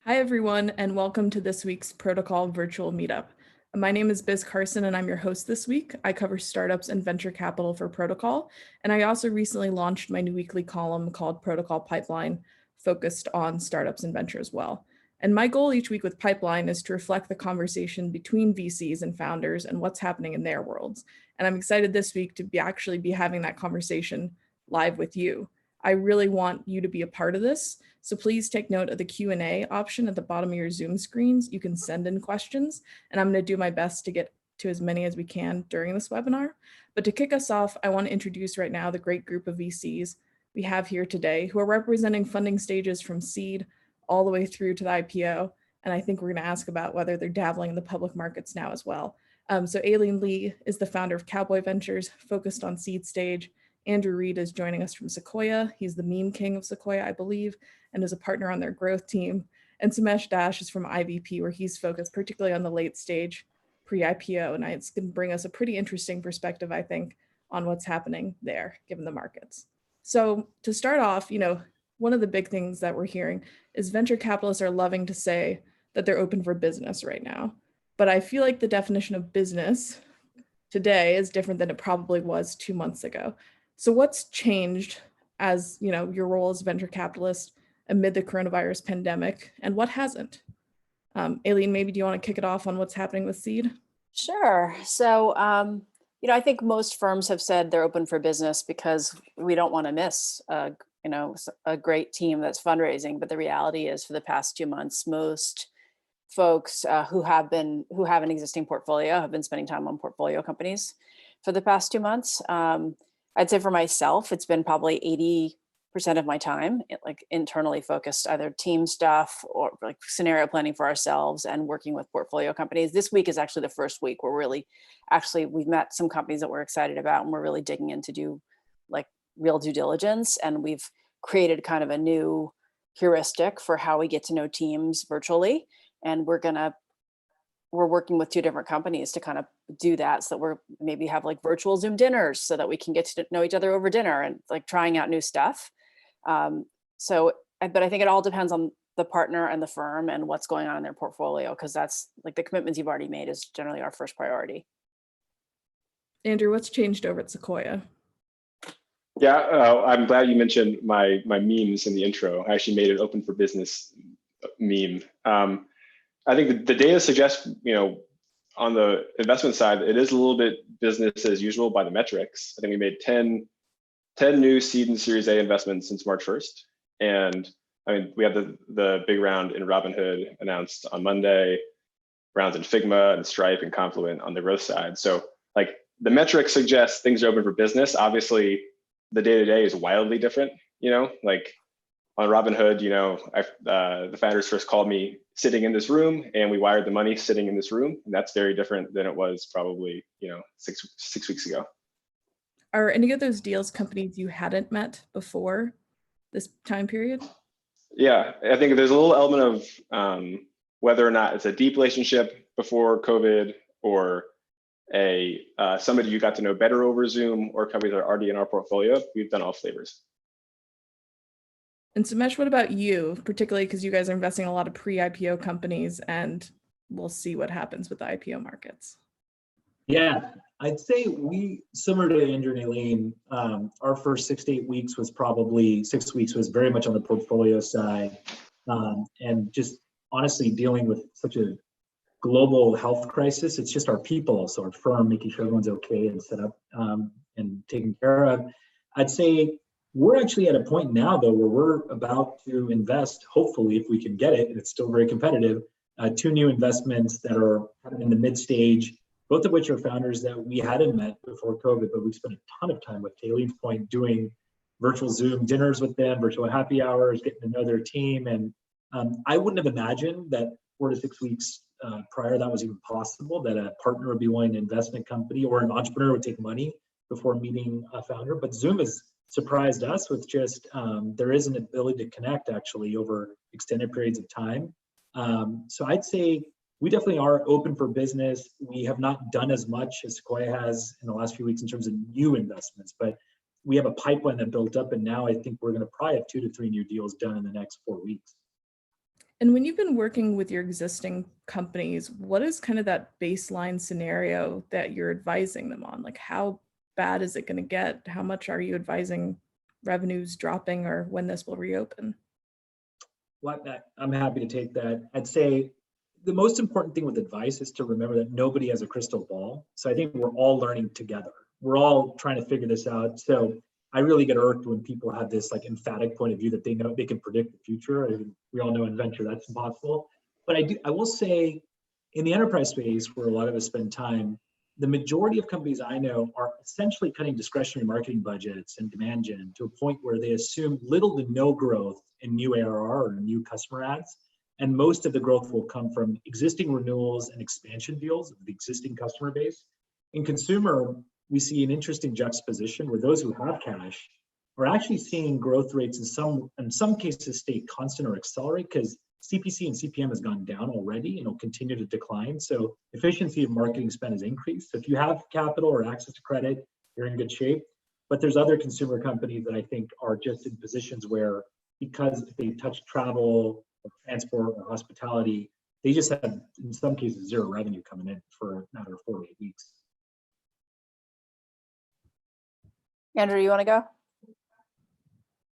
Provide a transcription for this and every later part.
Hi, everyone, and welcome to this week's Protocol Virtual Meetup. My name is Biz Carson, and I'm your host this week. I cover startups and venture capital for Protocol, and I also recently launched my new weekly column called Protocol Pipeline, focused on startups and venture as well. And my goal each week with Pipeline is to reflect the conversation between VCs and founders and what's happening in their worlds. And I'm excited this week to actually be having that conversation live with you. I really want you to be a part of this. So please take note of the Q&A option at the bottom of your Zoom screens. You can send in questions, and I'm going to do my best to get to as many as we can during this webinar. But to kick us off, I want to introduce right now the great group of VCs we have here today who are representing funding stages from seed all the way through to the IPO. And I think we're going to ask about whether they're dabbling in the public markets now as well. So Aileen Lee is the founder of Cowboy Ventures, focused on seed stage. Andrew Reed is joining us from Sequoia. He's the meme king of Sequoia, I believe, and is a partner on their growth team. And Somesh Dash is from IVP, where he's focused particularly on the late stage pre-IPO. And it's going to bring us a pretty interesting perspective, I think, on what's happening there, given the markets. So to start off, one of the big things that we're hearing is venture capitalists are loving to say that they're open for business right now. But I feel like the definition of business today is different than it probably was 2 months ago. So what's changed as your role as a venture capitalist amid the coronavirus pandemic, and what hasn't? Aileen, maybe do you want to kick it off on what's happening with seed? Sure. So, I think most firms have said they're open for business because we don't want to miss, a great team that's fundraising. But the reality is, for the past 2 months, most folks who have an existing portfolio have been spending time on portfolio companies for the past 2 months. I'd say for myself, it's been probably 80% of my time, like internally focused, either team stuff or like scenario planning for ourselves and working with portfolio companies. This week is actually the first week where we've met some companies that we're excited about, and we're really digging in to do like real due diligence. And we've created kind of a new heuristic for how we get to know teams virtually. And we're working with 2 different companies to kind of do that, so that we're maybe have like virtual Zoom dinners so that we can get to know each other over dinner and like trying out new stuff. But I think it all depends on the partner and the firm and what's going on in their portfolio, because that's like the commitments you've already made is generally our first priority. Andrew, what's changed over at Sequoia? Yeah, I'm glad you mentioned my memes in the intro. I actually made an open for business meme. I think the data suggests, on the investment side, it is a little bit business as usual by the metrics. I think we made 10 new seed and Series A investments since March 1st. And I mean, we had the big round in Robinhood announced on Monday, rounds in Figma and Stripe and Confluent on the growth side. So like the metrics suggest things are open for business. Obviously, the day-to-day is wildly different, like on Robinhood, the founders first called me sitting in this room, and we wired the money sitting in this room. And that's very different than it was probably, 6 weeks ago. Are any of those deals companies you hadn't met before this time period? Yeah, I think there's a little element of whether or not it's a deep relationship before COVID, or somebody you got to know better over Zoom, or companies that are already in our portfolio. We've done all flavors. And Somesh, what about you, particularly because you guys are investing in a lot of pre-IPO companies, and we'll see what happens with the IPO markets? Yeah, I'd say similar to Andrew and Aileen, our first 6 to 8 weeks was probably 6 weeks was very much on the portfolio side. And just honestly dealing with such a global health crisis, it's just our people, also our firm, making sure everyone's okay and set up and taken care of. I'd say we're actually at a point now, though, where we're about to invest, hopefully, if we can get it, and it's still very competitive, 2 new investments that are kind of in the mid-stage, both of which are founders that we hadn't met before COVID, but we spent a ton of time, with Aileen's point, doing virtual Zoom dinners with them, virtual happy hours, getting to know their team. And I wouldn't have imagined that 4 to 6 weeks prior that was even possible, that a partner would be willing to invest in a company, or an entrepreneur would take money before meeting a founder. But Zoom has surprised us with just, there is an ability to connect actually over extended periods of time. So I'd say we definitely are open for business. We have not done as much as Sequoia has in the last few weeks in terms of new investments, but we have a pipeline that built up, and now I think we're going to probably have 2 to 3 new deals done in the next 4 weeks. And when you've been working with your existing companies, what is kind of that baseline scenario that you're advising them on? Like, how bad is it going to get? How much are you advising revenues dropping or when this will reopen? Well, I'm happy to take that. I'd say the most important thing with advice is to remember that nobody has a crystal ball. So I think we're all learning together. We're all trying to figure this out. So I really get irked when people have this like emphatic point of view that they know they can predict the future. And we all know in venture that's impossible. But I will say in the enterprise space where a lot of us spend time, the majority of companies I know are essentially cutting discretionary marketing budgets and demand gen to a point where they assume little to no growth in new ARR or new customer adds. And most of the growth will come from existing renewals and expansion deals of the existing customer base. In consumer, we see an interesting juxtaposition where those who have cash are actually seeing growth rates in some cases stay constant or accelerate because CPC and CPM has gone down already and will continue to decline. So efficiency of marketing spend has increased. So if you have capital or access to credit, you're in good shape. But there's other consumer companies that I think are just in positions where, because if they touch travel or transport or hospitality, they just have, in some cases, zero revenue coming in for a matter of 4 to 8 weeks. Andrew, you want to go?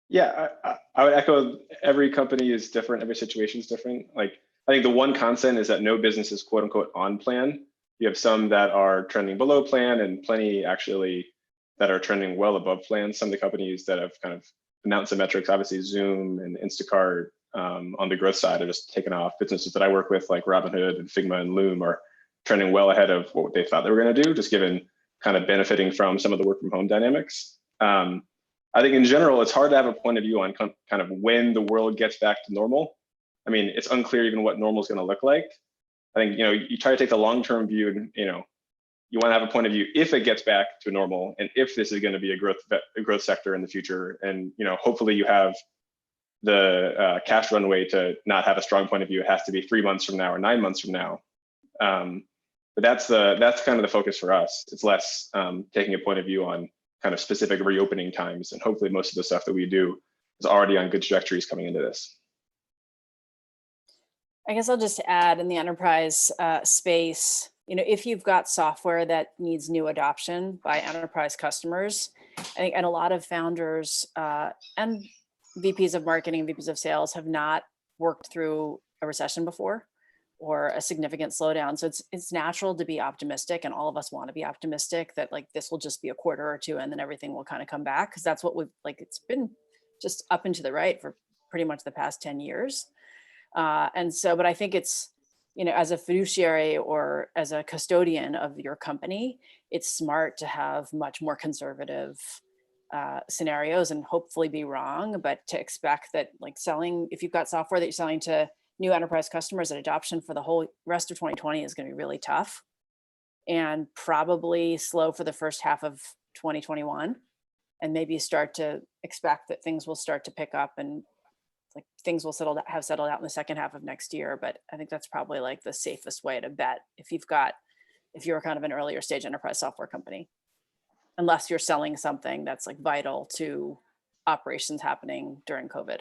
Yeah, I would echo every company is different, every situation is different. Like, I think the one constant is that no business is quote unquote on plan. You have some that are trending below plan and plenty actually that are trending well above plan. Some of the companies that have kind of announced the metrics, obviously Zoom and Instacart on the growth side are just taken off. Businesses that I work with like Robinhood and Figma and Loom are trending well ahead of what they thought they were going to do, just given kind of benefiting from some of the work from home dynamics. I think in general, it's hard to have a point of view on kind of when the world gets back to normal. I mean, it's unclear even what normal is going to look like. I think, you try to take the long-term view and, you want to have a point of view if it gets back to normal and if this is going to be a growth sector in the future. And, hopefully you have the cash runway to not have a strong point of view. It has to be 3 months from now or 9 months from now. But that's kind of the focus for us. It's less taking a point of view on kind of specific reopening times. And hopefully most of the stuff that we do is already on good trajectories coming into this. I guess I'll just add in the enterprise space, if you've got software that needs new adoption by enterprise customers, I think, and a lot of founders and VPs of marketing, VPs of sales have not worked through a recession before or a significant slowdown. So it's natural to be optimistic, and all of us want to be optimistic that like this will just be a quarter or two and then everything will kind of come back, because that's what we've it's been just up and to the right for pretty much the past 10 years. And so, but I think it's, as a fiduciary or as a custodian of your company, it's smart to have much more conservative scenarios and hopefully be wrong, but to expect that if you've got software that you're selling to new enterprise customers, and adoption for the whole rest of 2020 is going to be really tough and probably slow for the first half of 2021. And maybe start to expect that things will start to pick up and things will have settled out in the second half of next year. But I think that's probably the safest way to bet if you're kind of an earlier stage enterprise software company, unless you're selling something that's vital to operations happening during COVID.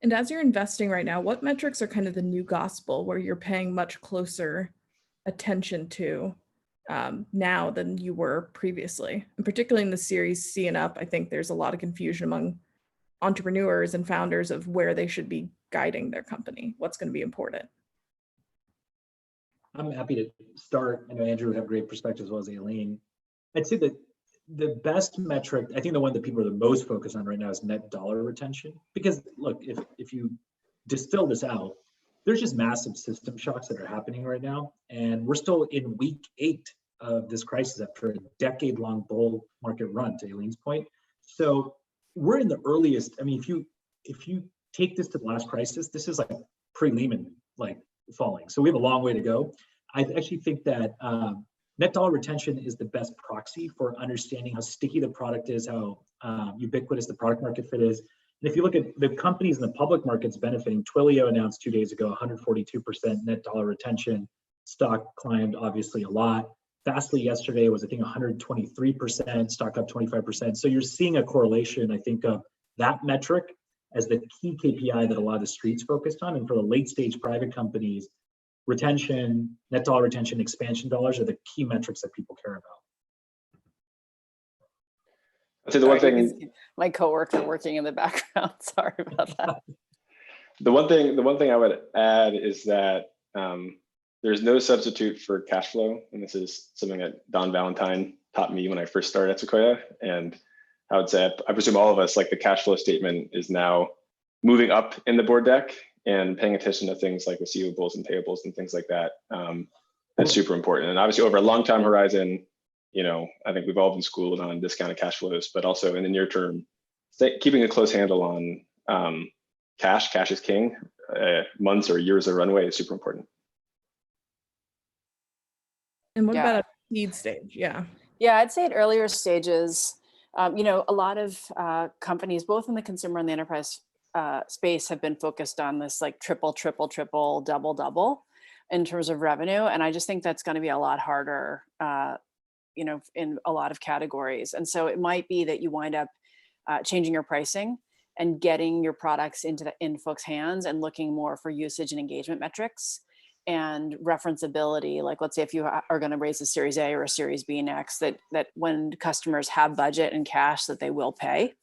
And as you're investing right now, what metrics are kind of the new gospel where you're paying much closer attention to now than you were previously? And particularly in the Series C and up, I think there's a lot of confusion among entrepreneurs and founders of where they should be guiding their company, what's going to be important. I'm happy to start. I know Andrew would have great perspective as well as Aileen. I'd say that the best metric, I think the one that people are the most focused on right now is net dollar retention. Because look, if you distill this out, there's just massive system shocks that are happening right now. And we're still in week 8 of this crisis after a decade-long bull market run, to Aileen's point. So we're in the earliest. I mean, if you take this to the last crisis, this is pre-Lehman falling. So we have a long way to go. I actually think that net dollar retention is the best proxy for understanding how sticky the product is, how ubiquitous the product market fit is. And if you look at the companies in the public markets benefiting, Twilio announced 2 days ago 142% net dollar retention. Stock climbed obviously a lot. Fastly yesterday was, I think, 123%, stock up 25%. So you're seeing a correlation, I think, of that metric as the key KPI that a lot of the streets focused on. And for the late stage private companies, retention, net dollar retention, expansion dollars are the key metrics that people care about. I'd say the one Sorry, thing, my coworker working in the background. Sorry about that. the one thing I would add is that there's no substitute for cash flow. And this is something that Don Valentine taught me when I first started at Sequoia. And I would say, I presume all of us, like the cash flow statement is now moving up in the board deck and paying attention to things like receivables and payables and things like that. That's super important. And obviously over a long time horizon, you know, I think we've all been schooled on discounted cash flows, but also in the near term, keeping a close handle on cash is king. Months or years of runway is super important. And what Yeah. about a seed stage? Yeah. Yeah, I'd say at earlier stages, you know, a lot of companies, both in the consumer and the enterprise space, have been focused on this like triple, double in terms of revenue. And I just think that's going to be a lot harder, you know, in a lot of categories. And so it might be that you wind up changing your pricing and getting your products in folks' hands and looking more for usage and engagement metrics and referenceability. Like, let's say if you are going to raise a Series A or a Series B next, that when customers have budget and cash, that they will pay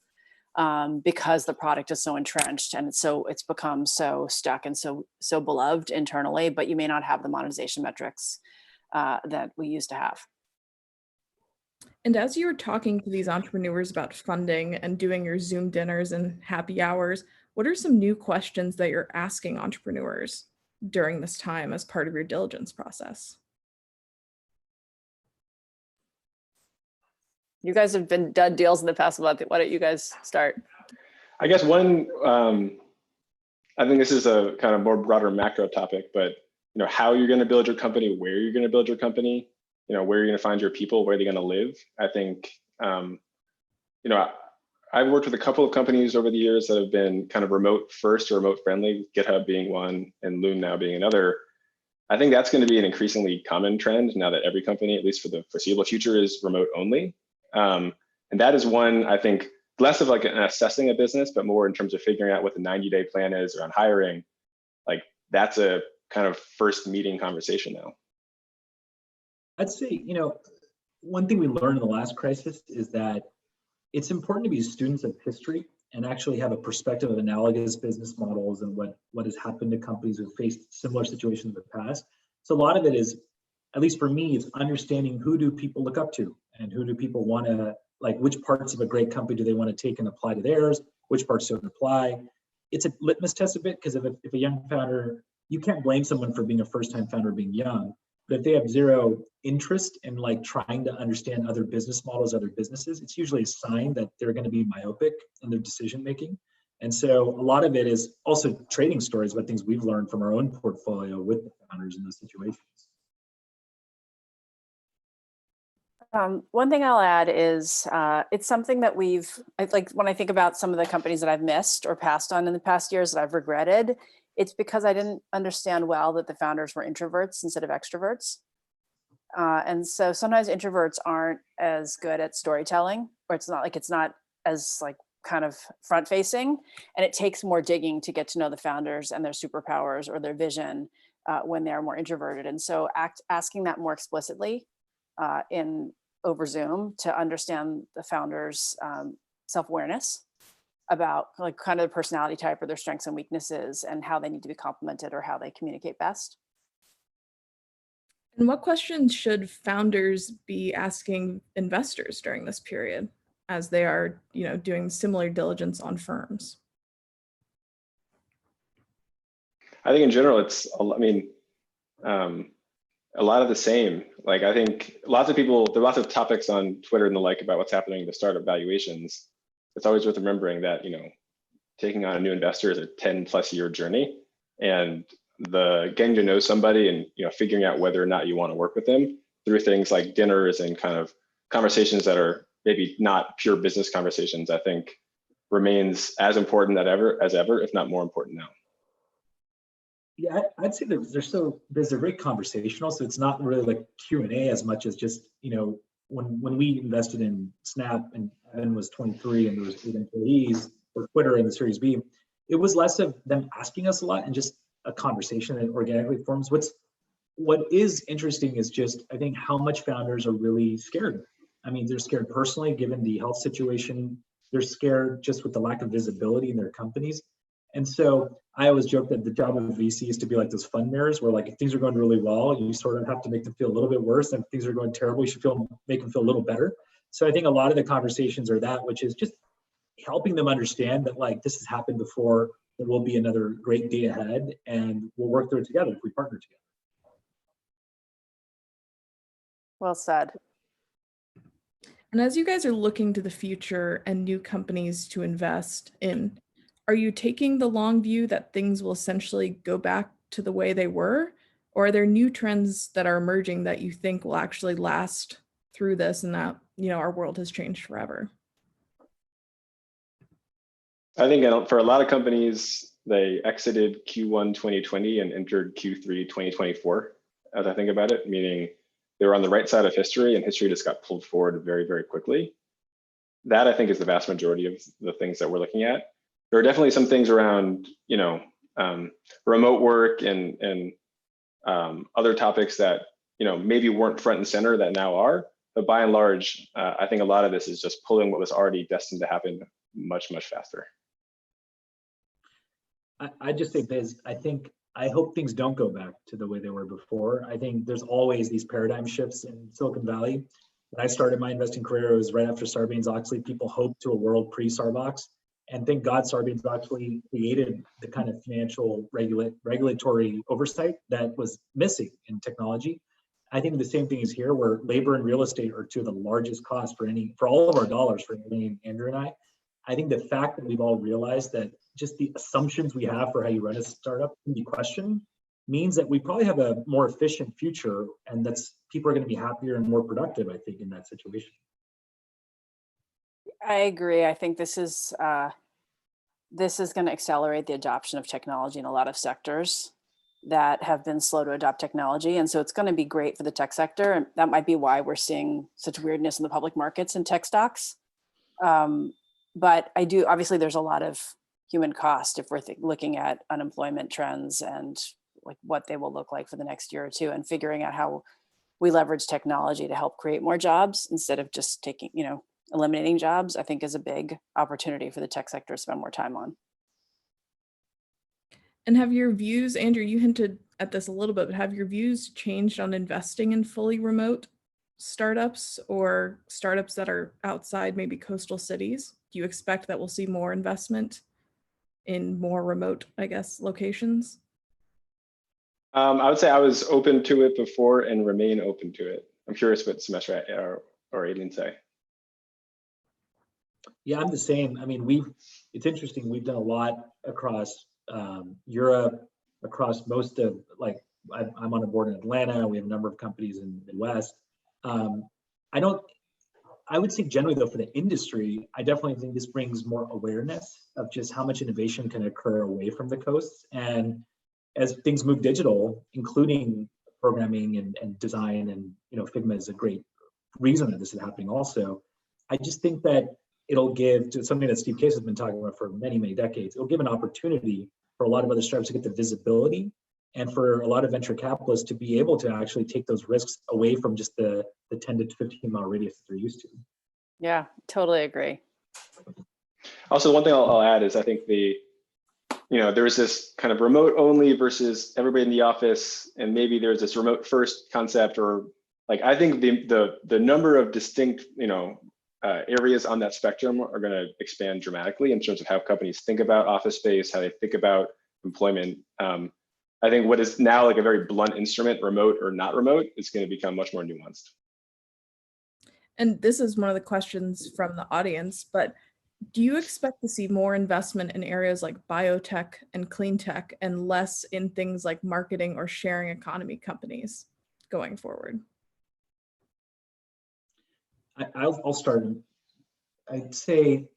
because the product is so entrenched and it's become so stuck and so beloved internally, but you may not have the monetization metrics that we used to have. And as you were talking to these entrepreneurs about funding and doing your Zoom dinners and happy hours, what are some new questions that you're asking entrepreneurs during this time as part of your diligence process? You guys have done deals in the past month. Why don't you guys start? I guess one, I think this is a kind of more broader macro topic, but you know, how you're going to build your company, where you're going to build your company, you know, where you're going to find your people, where they're going to live. I think, you know, I've worked with a couple of companies over the years that have been kind of remote first or remote friendly, GitHub being one and Loom now being another. I think that's going to be an increasingly common trend now that every company, at least for the foreseeable future, is remote only. And that is one, I think, less of like an assessing a business, but more in terms of figuring out what the 90-day plan is around hiring. Like that's a kind of first meeting conversation now. I'd say, you know, one thing we learned in the last crisis is that it's important to be students of history and actually have a perspective of analogous business models and what has happened to companies who faced similar situations in the past. So a lot of it is, at least for me, it's understanding who do people look up to and who do people want to, like which parts of a great company do they want to take and apply to theirs, which parts don't apply. It's a litmus test a bit because if a young founder, you can't blame someone for being a first-time founder being young. But if they have zero interest in like trying to understand other business models, other businesses, it's usually a sign that they're going to be myopic in their decision making. And so a lot of it is also trading stories about things we've learned from our own portfolio with the founders in those situations. One thing I'll add is it's something that like when I think about some of the companies that I've missed or passed on in the past years that I've regretted, it's because I didn't understand well that the founders were introverts instead of extroverts. And so sometimes introverts aren't as good at storytelling, or it's not as like kind of front facing, and it takes more digging to get to know the founders and their superpowers or their vision when they're more introverted. And so asking that more explicitly over Zoom to understand the founders' self-awareness about like kind of the personality type or their strengths and weaknesses and how they need to be complemented or how they communicate best. And what questions should founders be asking investors during this period as they are, you know, doing similar diligence on firms? I think in general, it's, I mean, a lot of the same. Like I think lots of people, there are lots of topics on Twitter and the like about what's happening to startup valuations. It's always worth remembering that, you know, taking on a new investor is a 10+ year journey, and the getting to know somebody and, you know, figuring out whether or not you want to work with them through things like dinners and kind of conversations that are maybe not pure business conversations, I think remains as important as ever, if not more important now. Yeah, I'd say there's a very conversational, so it's not really like Q&A as much as just, you know, when we invested in Snap and Evan was 23 and there was 8 employees, Twitter and the Series B, it was less of them asking us a lot and just a conversation that organically forms. What is interesting is just, I think, how much founders are really scared. I mean, they're scared personally, given the health situation. They're scared just with the lack of visibility in their companies. And so I always joke that the job of a VC is to be like those fun mirrors, where like if things are going really well, you sort of have to make them feel a little bit worse. And if things are going terrible, you should make them feel a little better. So I think a lot of the conversations are that, which is just helping them understand that like this has happened before, there will be another great day ahead, and we'll work through it together if we partner together. Well said. And as you guys are looking to the future and new companies to invest in, are you taking the long view that things will essentially go back to the way they were? Or are there new trends that are emerging that you think will actually last through this, and that, you know, our world has changed forever? I think for a lot of companies, they exited Q1 2020 and entered Q3 2024, as I think about it, meaning they were on the right side of history, and history just got pulled forward very, very quickly. That, I think, is the vast majority of the things that we're looking at. There are definitely some things around, you know, remote work and other topics that, you know, maybe weren't front and center that now are. But by and large, I think a lot of this is just pulling what was already destined to happen much, much faster. I just say, Biz, I hope things don't go back to the way they were before. I think there's always these paradigm shifts in Silicon Valley. When I started my investing career, it was right after Sarbanes-Oxley. People hoped to a world pre-Sarbox. And thank God Sarbanes-Oxley created the kind of financial regulatory oversight that was missing in technology. I think the same thing is here, where labor and real estate are two of the largest costs for all of our dollars, for Aileen, Andrew, and I. I think the fact that we've all realized that just the assumptions we have for how you run a startup can be questioned means that we probably have a more efficient future, and that's people are going to be happier and more productive, I think, in that situation. I agree. I think this is going to accelerate the adoption of technology in a lot of sectors that have been slow to adopt technology. And so it's going to be great for the tech sector. And that might be why we're seeing such weirdness in the public markets and tech stocks. But obviously there's a lot of human cost if we're looking at unemployment trends and like what they will look like for the next year or two, and figuring out how we leverage technology to help create more jobs instead of just eliminating jobs, I think is a big opportunity for the tech sector to spend more time on. And have your views, Andrew, you hinted at this a little bit, but have your views changed on investing in fully remote startups or startups that are outside maybe coastal cities? Do you expect that we'll see more investment in more remote, I guess, locations? I would say I was open to it before and remain open to it. I'm curious what Somesh or Aileen say. Yeah, I'm the same. I mean, it's interesting. We've done a lot across Europe, across most of, like, I'm on a board in Atlanta. We have a number of companies in the Midwest. I would say generally though, for the industry, I definitely think this brings more awareness of just how much innovation can occur away from the coasts. And as things move digital, including programming and design, and Figma is a great reason that this is happening also. I just think that it'll give to something that Steve Case has been talking about for many, many decades. It'll give an opportunity for a lot of other startups to get the visibility, and for a lot of venture capitalists to be able to actually take those risks away from just the 10 to 15 mile radius that they're used to. Yeah, totally agree. Also, one thing I'll add is I think there's this kind of remote only versus everybody in the office, and maybe there's this remote first concept, or like, I think the number of distinct, areas on that spectrum are going to expand dramatically in terms of how companies think about office space, how they think about employment. I think what is now like a very blunt instrument, remote or not remote, is going to become much more nuanced. And this is one of the questions from the audience, but do you expect to see more investment in areas like biotech and clean tech and less in things like marketing or sharing economy companies going forward? I'll start. I'd say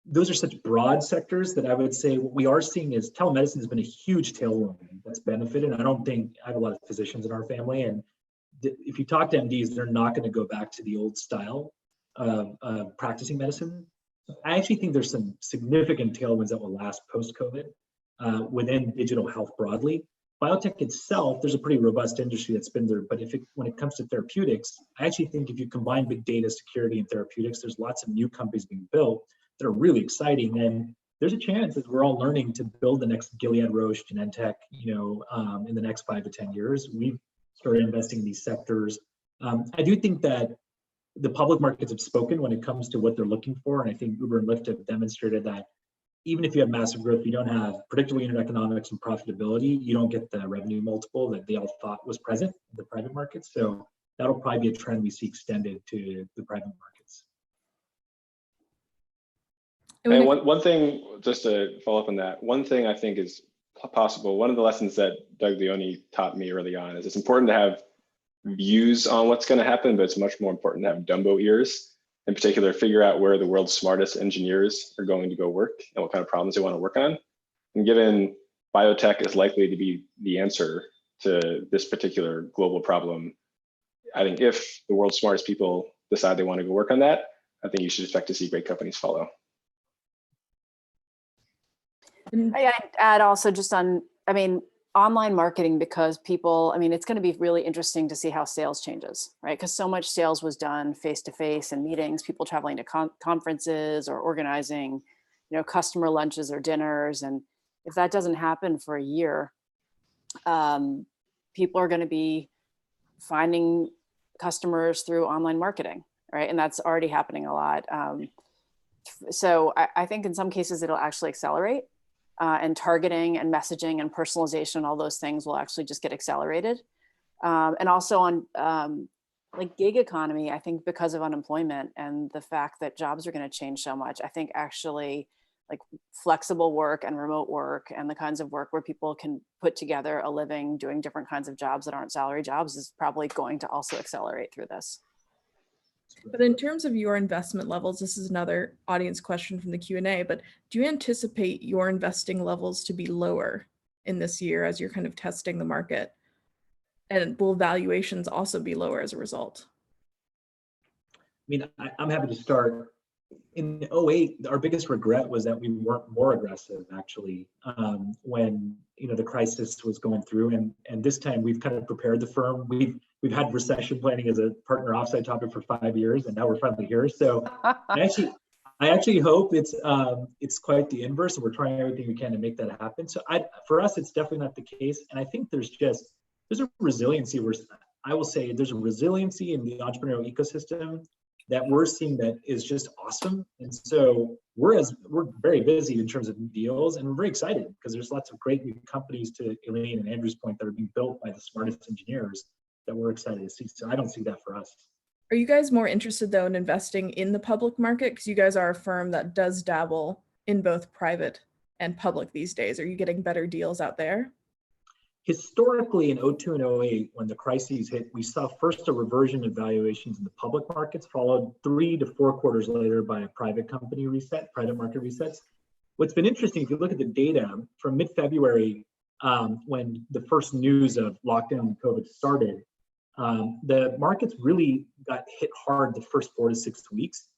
those are such broad sectors that I would say what we are seeing is telemedicine has been a huge tailwind that's benefited. I don't think I have a lot of physicians in our family, and if you talk to MDs, they're not going to go back to the old style of practicing medicine. I actually think there's some significant tailwinds that will last post-COVID within digital health broadly. Biotech itself, there's a pretty robust industry that's been there, but when it comes to therapeutics, I actually think if you combine big data, security, and therapeutics, there's lots of new companies being built that are really exciting. And there's a chance that we're all learning to build the next Gilead, Roche, Genentech, in the next 5 to 10 years. We've started investing in these sectors. I do think that the public markets have spoken when it comes to what they're looking for. And I think Uber and Lyft have demonstrated that even if you have massive growth, if you don't have predictable unit economics and profitability, you don't get the revenue multiple that they all thought was present in the private markets. So that'll probably be a trend we see extended to the private markets. And one thing, just to follow up on that, one thing I think is possible, one of the lessons that Doug Leone taught me early on is it's important to have views on what's going to happen, but it's much more important to have Dumbo ears. In particular, figure out where the world's smartest engineers are going to go work and what kind of problems they want to work on. And given biotech is likely to be the answer to this particular global problem, I think if the world's smartest people decide they want to go work on that, I think you should expect to see great companies follow. I'd add also just on, online marketing, because people, it's going to be really interesting to see how sales changes, right? Because so much sales was done face-to-face and meetings, people traveling to conferences or organizing, customer lunches or dinners. And if that doesn't happen for a year, people are going to be finding customers through online marketing, right? And that's already happening a lot. So I think in some cases it'll actually accelerate. And targeting and messaging and personalization, all those things will actually just get accelerated. And also on like gig economy, I think because of unemployment and the fact that jobs are going to change so much, I think actually like flexible work and remote work and the kinds of work where people can put together a living doing different kinds of jobs that aren't salary jobs is probably going to also accelerate through this. But in terms of your investment levels, this is another audience question from the Q&A, but do you anticipate your investing levels to be lower in this year as you're kind of testing the market? And will valuations also be lower as a result? I'm happy to start. In 2008, our biggest regret was that we weren't more aggressive, actually, when the crisis was going through. And this time we've kind of prepared the firm. We've had recession planning as a partner offsite topic for 5 years, and now we're finally here. So I actually hope it's quite the inverse, and we're trying everything we can to make that happen. So for us, it's definitely not the case. And I think there's a resiliency I will say there's a resiliency in the entrepreneurial ecosystem that we're seeing that is just awesome. And so we're very busy in terms of new deals, and we're very excited because there's lots of great new companies, to Aileen and Andrew's point, that are being built by the smartest engineers that we're excited to see. So I don't see that for us. Are you guys more interested though in investing in the public market? Because you guys are a firm that does dabble in both private and public these days. Are you getting better deals out there? Historically, in 2002 and 2008, when the crises hit, we saw first a reversion of valuations in the public markets, followed 3 to 4 quarters later by a private market resets. What's been interesting, if you look at the data from mid-February, when the first news of lockdown and COVID started, the markets really got hit hard the first 4 to 6 weeks.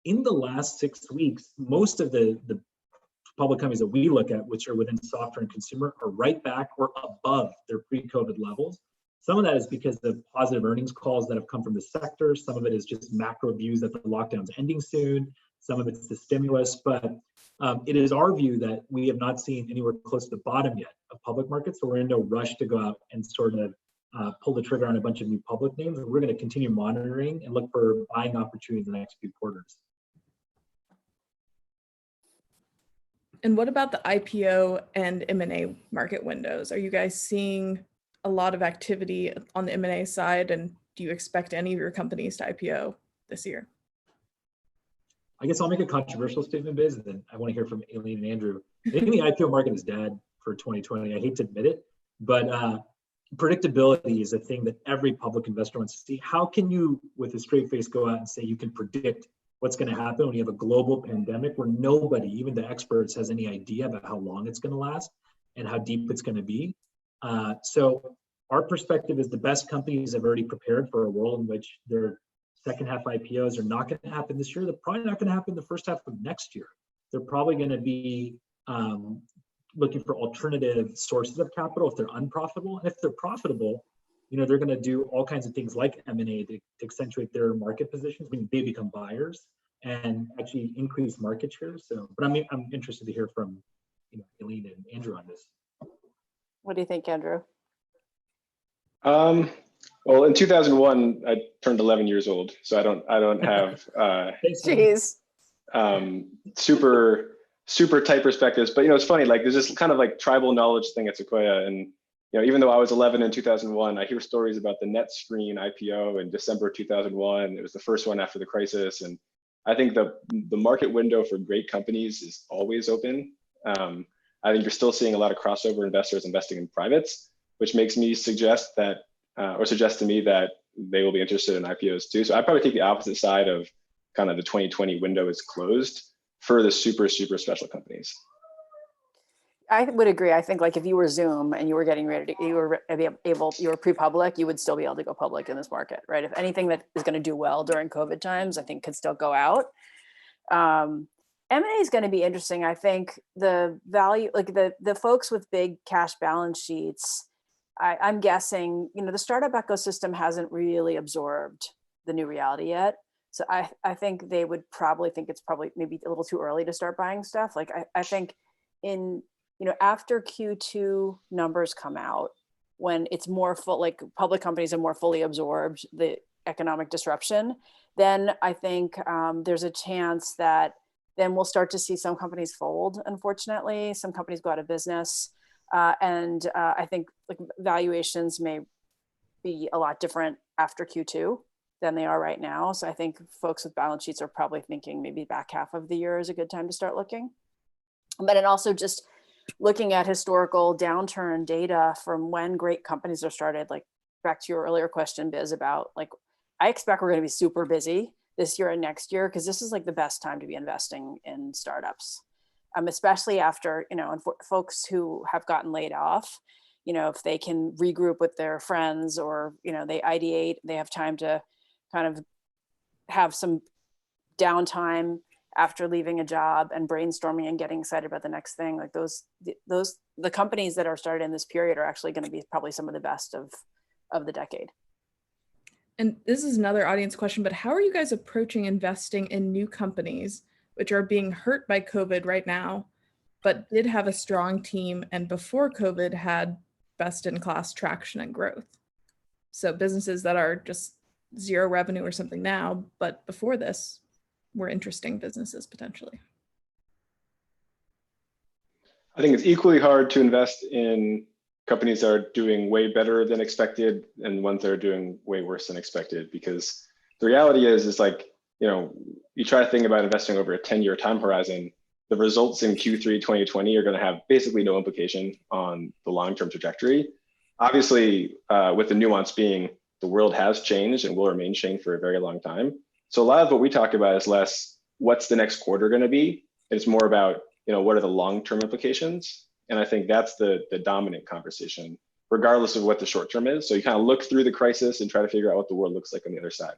In the last 6 weeks, most of the public companies that we look at, which are within software and consumer, are right back or above their pre-COVID levels. Some of that is because of positive earnings calls that have come from the sector. Some of it is just macro views that the lockdown's ending soon. Some of it's the stimulus, but it is our view that we have not seen anywhere close to the bottom yet of public markets. So we're in no rush to go out and sort of pull the trigger on a bunch of new public names. We're going to continue monitoring and look for buying opportunities in the next few quarters. And what about the IPO and M&A market windows? Are you guys seeing a lot of activity on the M&A side? And do you expect any of your companies to IPO this year? I guess I'll make a controversial statement, Biz, and then I want to hear from Aileen and Andrew. I think the IPO market is dead for 2020. I hate to admit it, but predictability is a thing that every public investor wants to see. How can you, with a straight face, go out and say you can predict what's going to happen when you have a global pandemic where nobody, even the experts, has any idea about how long it's going to last and how deep it's going to be? So our perspective is the best companies have already prepared for a world in which they're second half IPOs are not going to happen this year. They're probably not going to happen the first half of next year. They're probably going to be looking for alternative sources of capital if they're unprofitable. And if they're profitable, they're going to do all kinds of things like M&A to accentuate their market positions. I mean, they become buyers and actually increase market share. So, but I'm interested to hear from Aileen and Andrew on this. What do you think, Andrew? Well, in 2001, I turned 11 years old, so I don't have Jeez. super tight perspectives. But it's funny, like there's this kind of like tribal knowledge thing at Sequoia, and even though I was 11 in 2001, I hear stories about the NetScreen IPO in December 2001. It was the first one after the crisis, and I think the market window for great companies is always open. I think you're still seeing a lot of crossover investors investing in privates, which makes me suggest that, or suggest to me that they will be interested in IPOs too. So I probably take the opposite side of kind of the 2020 window is closed for the super special companies. I would agree. I think like if you were Zoom and you were getting ready to, you were pre-public, you would still be able to go public in this market, right? If anything that is going to do well during COVID times, I think could still go out. M&A is going to be interesting. I think the value, like the folks with big cash balance sheets, I'm guessing, the startup ecosystem hasn't really absorbed the new reality yet. So I think they would probably think it's probably maybe a little too early to start buying stuff. Like I think after Q2 numbers come out, when it's more full, like public companies are more fully absorbed the economic disruption, then I think there's a chance that then we'll start to see some companies fold. Unfortunately, some companies go out of business. And I think like valuations may be a lot different after Q2 than they are right now. So I think folks with balance sheets are probably thinking maybe back half of the year is a good time to start looking. But then also just looking at historical downturn data from when great companies are started, like back to your earlier question, Biz, about like, I expect we're going to be super busy this year and next year, because this is like the best time to be investing in startups. Especially after, and for folks who have gotten laid off, if they can regroup with their friends or, they ideate, they have time to kind of have some downtime after leaving a job and brainstorming and getting excited about the next thing. Like the companies that are started in this period are actually going to be probably some of the best of the decade. And this is another audience question, but how are you guys approaching investing in new companies which are being hurt by COVID right now, but did have a strong team and before COVID had best-in-class traction and growth? So businesses that are just zero revenue or something now, but before this were interesting businesses potentially. I think it's equally hard to invest in companies that are doing way better than expected and ones that are doing way worse than expected, because the reality is like, you try to think about investing over a 10-year time horizon, the results in Q3 2020 are going to have basically no implication on the long-term trajectory. Obviously, with the nuance being the world has changed and will remain changed for a very long time. So a lot of what we talk about is less what's the next quarter going to be. It's more about, what are the long-term implications? And I think that's the dominant conversation, regardless of what the short term is. So you kind of look through the crisis and try to figure out what the world looks like on the other side.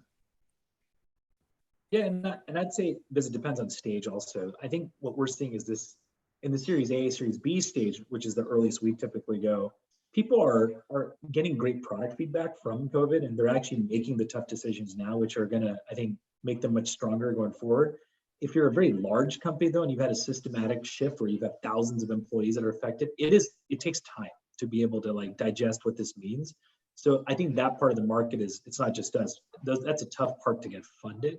Yeah, and I'd say this depends on stage also. I think what we're seeing is this in the Series A, Series B stage, which is the earliest we typically go, people are getting great product feedback from COVID, and they're actually making the tough decisions now, which are gonna, I think, make them much stronger going forward. If you're a very large company though, and you've had a systematic shift where you've got thousands of employees that are affected, it takes time to be able to like digest what this means. So I think that part of the market it's not just us. That's a tough part to get funded.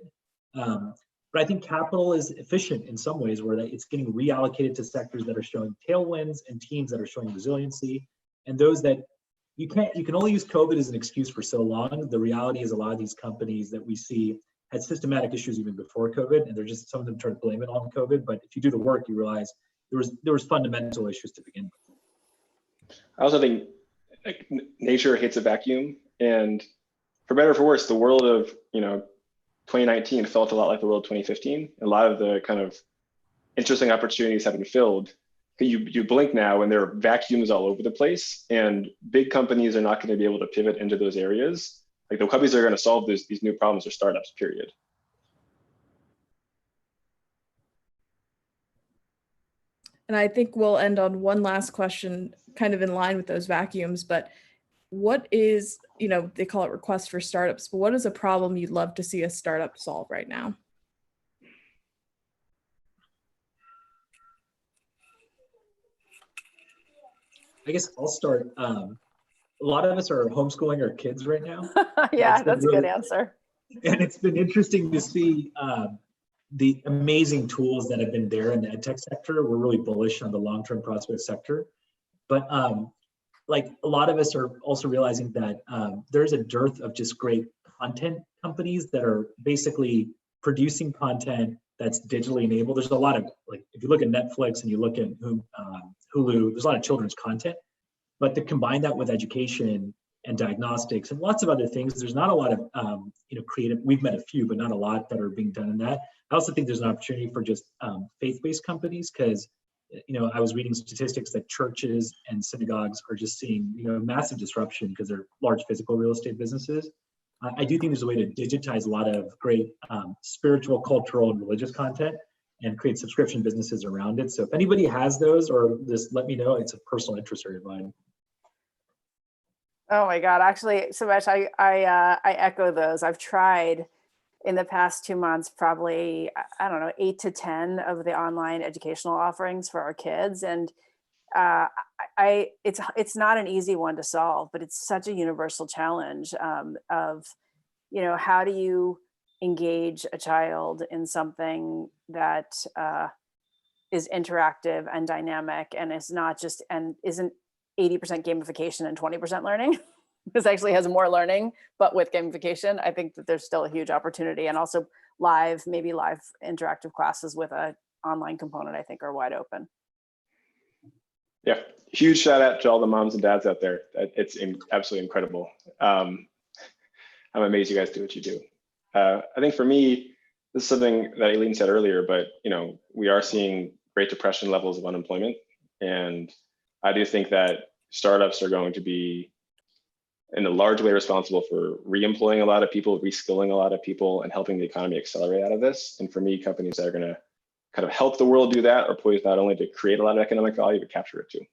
But I think capital is efficient in some ways where it's getting reallocated to sectors that are showing tailwinds and teams that are showing resiliency. And those that you can only use COVID as an excuse for so long. The reality is a lot of these companies that we see had systematic issues even before COVID, and some of them try to blame it on COVID. But if you do the work, you realize there was fundamental issues to begin with. I also think like nature hates a vacuum, and for better or for worse, the world of 2019 felt a lot like the world of 2015. A lot of the kind of interesting opportunities have been filled. You blink now and there are vacuums all over the place, and big companies are not going to be able to pivot into those areas. Like the companies that are going to solve these new problems are startups, period. And I think we'll end on one last question, kind of in line with those vacuums, but what is, they call it request for startups, but what is a problem you'd love to see a startup solve right now? I guess I'll start. A lot of us are homeschooling our kids right now. Yeah, that's a good answer. And it's been interesting to see the amazing tools that have been there in the ed tech sector. We're really bullish on the long-term prospect sector. But like a lot of us are also realizing that there's a dearth of just great content companies that are basically producing content that's digitally enabled. There's a lot of, like, if you look at Netflix and you look at Hulu, there's a lot of children's content. But to combine that with education and diagnostics and lots of other things, there's not a lot of creative. We've met a few, but not a lot that are being done in that. I also think there's an opportunity for just faith-based companies, because I was reading statistics that churches and synagogues are just seeing massive disruption because they're large physical real estate businesses. I do think there's a way to digitize a lot of great spiritual, cultural, and religious content and create subscription businesses around it. So if anybody has those, or just let me know. It's a personal interest area of mine. Oh my God, actually, Somesh, I echo those. I've tried in the past 2 months, probably, I don't know, 8 to 10 of the online educational offerings for our kids. And it's not an easy one to solve, but it's such a universal challenge of, how do you engage a child in something that is interactive and dynamic and is not just, and isn't 80% gamification and 20% learning. This actually has more learning, but with gamification, I think that there's still a huge opportunity. And also maybe live interactive classes with an online component, I think are wide open. Yeah, huge shout out to all the moms and dads out there. It's absolutely incredible. I'm amazed you guys do what you do. I think for me, this is something that Aileen said earlier, but we are seeing Great Depression levels of unemployment. And I do think that startups are going to be in a large way responsible for re-employing a lot of people, reskilling a lot of people, and helping the economy accelerate out of this. And for me, companies that are going to kind of help the world do that are poised not only to create a lot of economic value, but capture it too.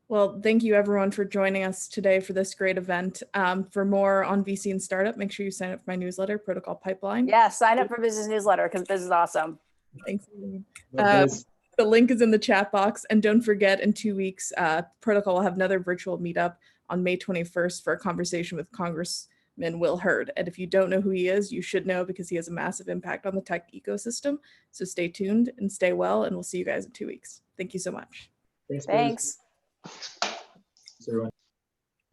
Well, thank you everyone for joining us today for this great event. For more on VC and startup, make sure you sign up for my newsletter, Protocol Pipeline. Yeah, sign up for business newsletter because this is awesome. Thanks. The link is in the chat box. And don't forget, in 2 weeks, Protocol will have another virtual meetup on May 21st for a conversation with Congressman Will Hurd. And if you don't know who he is, you should know, because he has a massive impact on the tech ecosystem. So stay tuned and stay well, and we'll see you guys in 2 weeks. Thank you so much. Thanks. Everyone.